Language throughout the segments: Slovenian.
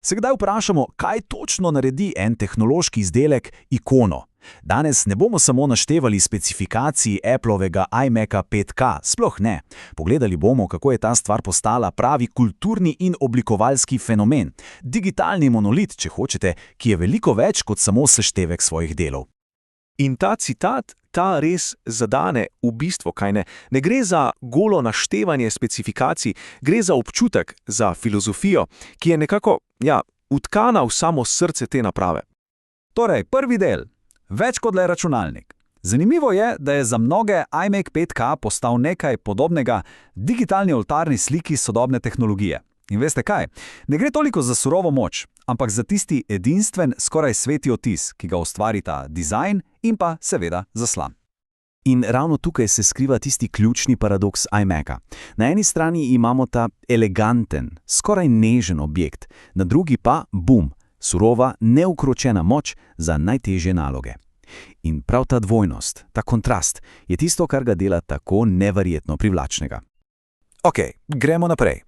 Se kdaj vprašamo, kaj točno naredi en tehnološki izdelek ikono? Danes ne bomo samo naštevali specifikacij Applovega iMaca 5K, sploh ne. Pogledali bomo, kako je ta stvar postala pravi kulturni in oblikovalski fenomen. Digitalni monolit, če hočete, ki je veliko več kot samo seštevek svojih delov. In ta citat, ta res zadane v bistvo, kaj ne? Ne gre za golo naštevanje specifikacij, gre za občutek, za filozofijo, ki je nekako, utkana v samo srce te naprave. Torej, prvi del. Več kot le računalnik. Zanimivo je, da je za mnoge iMac 5K postal nekaj podobnega digitalni oltarni sliki sodobne tehnologije. In veste kaj? Ne gre toliko za surovo moč, ampak za tisti edinstven, skoraj sveti odtis, ki ga ustvarita dizajn in pa seveda zaslon. In ravno tukaj se skriva tisti ključni paradoks iMaca. Na eni strani imamo ta eleganten, skoraj nežen objekt, na drugi pa, bum, surova, neukročena moč za najtežje naloge. In prav ta dvojnost, ta kontrast, je tisto, kar ga dela tako neverjetno privlačnega. Ok, gremo naprej.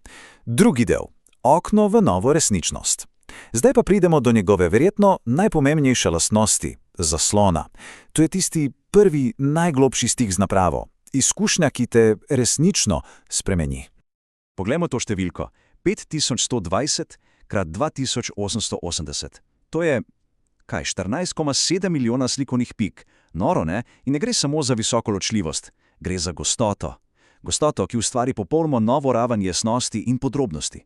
Drugi del. Okno v novo resničnost. Zdaj pa pridemo do njegove verjetno najpomembnejše lastnosti, zaslona. To je tisti prvi, najglobši stik z napravo. Izkušnja, ki te resnično spremeni. Poglejmo to številko. 5120 krat 2880. To je, 14,7 milijona slikovnih pik. Noro, ne? In ne gre samo za visoko ločljivost. Gre za gostoto. Gostoto, ki ustvari popolnoma novo raven jasnosti in podrobnosti.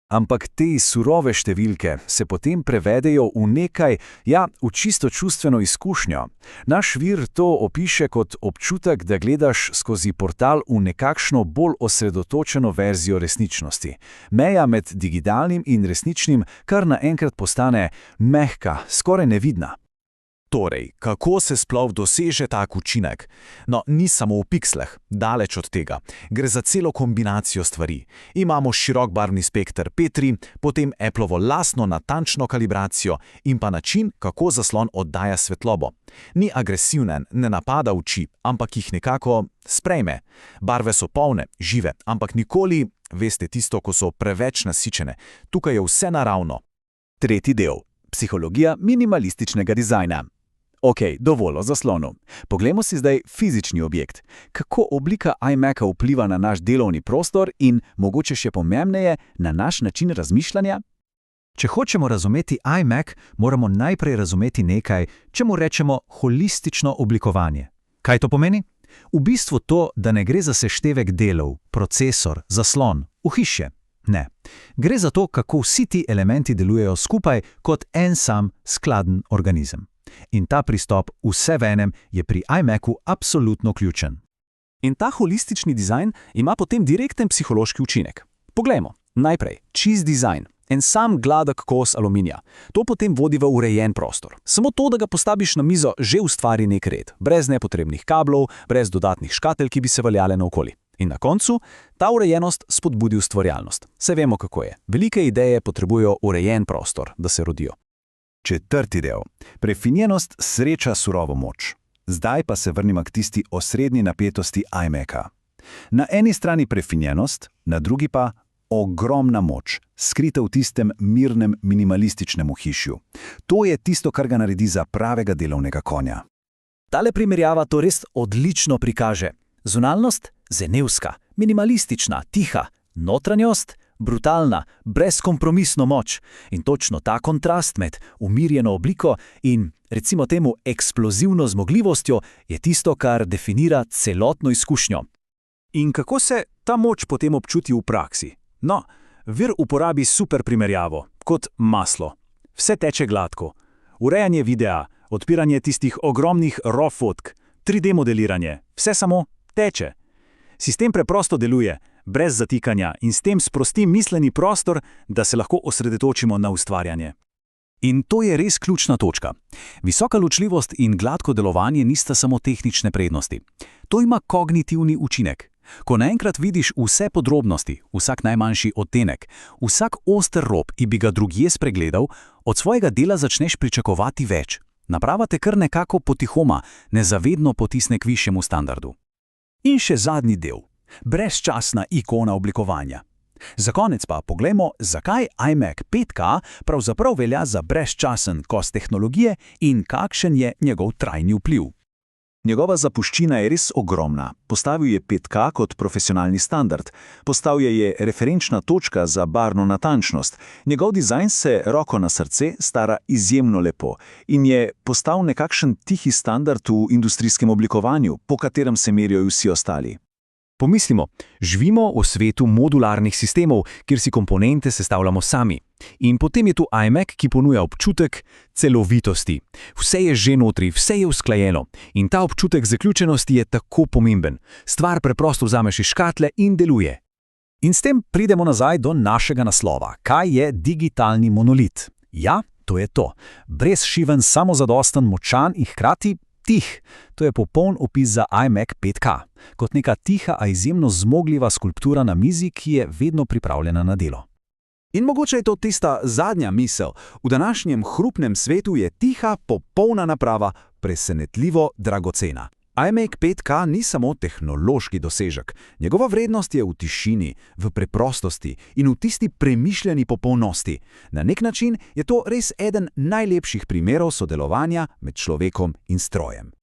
Ampak te surove številke se potem prevedejo v nekaj, v čisto čustveno izkušnjo. Naš vir to opiše kot občutek, da gledaš skozi portal v nekakšno bolj osredotočeno verzijo resničnosti. Meja med digitalnim in resničnim kar naenkrat postane mehka, skoraj nevidna. Torej, kako se sploh doseže tak učinek? No, ni samo v piksleh, daleč od tega. Gre za celo kombinacijo stvari. Imamo širok barvni spekter P3, potem Applovo lastno natančno kalibracijo in pa način, kako zaslon oddaja svetlobo. Ni agresiven, ne napada oči, ampak jih nekako sprejme. Barve so polne, žive, ampak nikoli, veste tisto, ko so preveč nasičene. Tukaj je vse naravno. Tretji del. Psihologija minimalističnega dizajna. Ok, dovolj o zaslonu. Poglejmo si zdaj fizični objekt. Kako oblika iMaca vpliva na naš delovni prostor in, mogoče še pomembneje, na naš način razmišljanja? Če hočemo razumeti iMac, moramo najprej razumeti nekaj, čemu rečemo holistično oblikovanje. Kaj to pomeni? V bistvu to, da ne gre za seštevek delov, procesor, zaslon, ohišje. Ne. Gre za to, kako vsi ti elementi delujejo skupaj kot en sam skladen organizem. In ta pristop vse v enem je pri iMacu absolutno ključen. In ta holistični dizajn ima potem direkten psihološki učinek. Poglejmo, najprej, čist dizajn. En sam gladek kos aluminija. To potem vodi v urejen prostor. Samo to, da ga postaviš na mizo, že ustvari nek red. Brez nepotrebnih kablov, brez dodatnih škatel, ki bi se valjale naokoli. In na koncu, ta urejenost spodbudi ustvarjalnost. Saj vemo, kako je. Velike ideje potrebujejo urejen prostor, da se rodijo. Četrti del. Prefinjenost sreča surovo moč. Zdaj pa se vrnimo k tisti osrednji napetosti iMaca. Na eni strani prefinjenost, na drugi pa ogromna moč, skrita v tistem mirnem minimalističnem ohišju. To je tisto, kar ga naredi za pravega delovnega konja. Tale primerjava to res odlično prikaže. Zunalnost zenevska, minimalistična, tiha, notranjost brutalna, brezkompromisno moč. In točno ta kontrast med umirjeno obliko in, recimo temu, eksplozivno zmogljivostjo je tisto, kar definira celotno izkušnjo. In kako se ta moč potem občuti v praksi? No, vir uporabi super primerjavo, kot maslo. Vse teče gladko. Urejanje videa, odpiranje tistih ogromnih RAW fotk, 3D modeliranje, vse samo teče. Sistem preprosto deluje, brez zatikanja in s tem sprosti misleni prostor, da se lahko osredotočimo na ustvarjanje. In to je res ključna točka. Visoka ločljivost in gladko delovanje nista samo tehnične prednosti. To ima kognitivni učinek. Ko naenkrat vidiš vse podrobnosti, vsak najmanjši odtenek, vsak oster rob in bi ga drugje spregledal, od svojega dela začneš pričakovati več. Naprava te kar nekako potihoma, nezavedno potisne k višjemu standardu. In še zadnji del. Brezčasna ikona oblikovanja. Za konec pa poglejmo, zakaj iMac 5K pravzaprav velja za brezčasen kos tehnologije in kakšen je njegov trajni vpliv. Njegova zapuščina je res ogromna. Postavil je 5K kot profesionalni standard. Postal je referenčna točka za barvno natančnost. Njegov dizajn se, roko na srce, stara izjemno lepo in je postal nekakšen tihi standard v industrijskem oblikovanju, po katerem se merijo vsi ostali. Pomislimo, živimo v svetu modularnih sistemov, kjer si komponente sestavljamo sami. In potem je tu iMac, ki ponuja občutek celovitosti. Vse je že notri, vse je usklajeno. In ta občutek zaključenosti je tako pomemben. Stvar preprosto vzameš iz škatle in deluje. In s tem pridemo nazaj do našega naslova. Kaj je digitalni monolit? Ja, to je to. Brezšiven, samozadosten, močan in hkrati tih. To je popoln opis za iMac 5K. Kot neka tiha, a izjemno zmogljiva skulptura na mizi, ki je vedno pripravljena na delo. In mogoče je to tista zadnja misel. V današnjem hrupnem svetu je tiha, popolna naprava presenetljivo dragocena. iMac 5K ni samo tehnološki dosežek. Njegova vrednost je v tišini, v preprostosti in v tisti premišljeni popolnosti. Na nek način je to res eden najlepših primerov sodelovanja med človekom in strojem.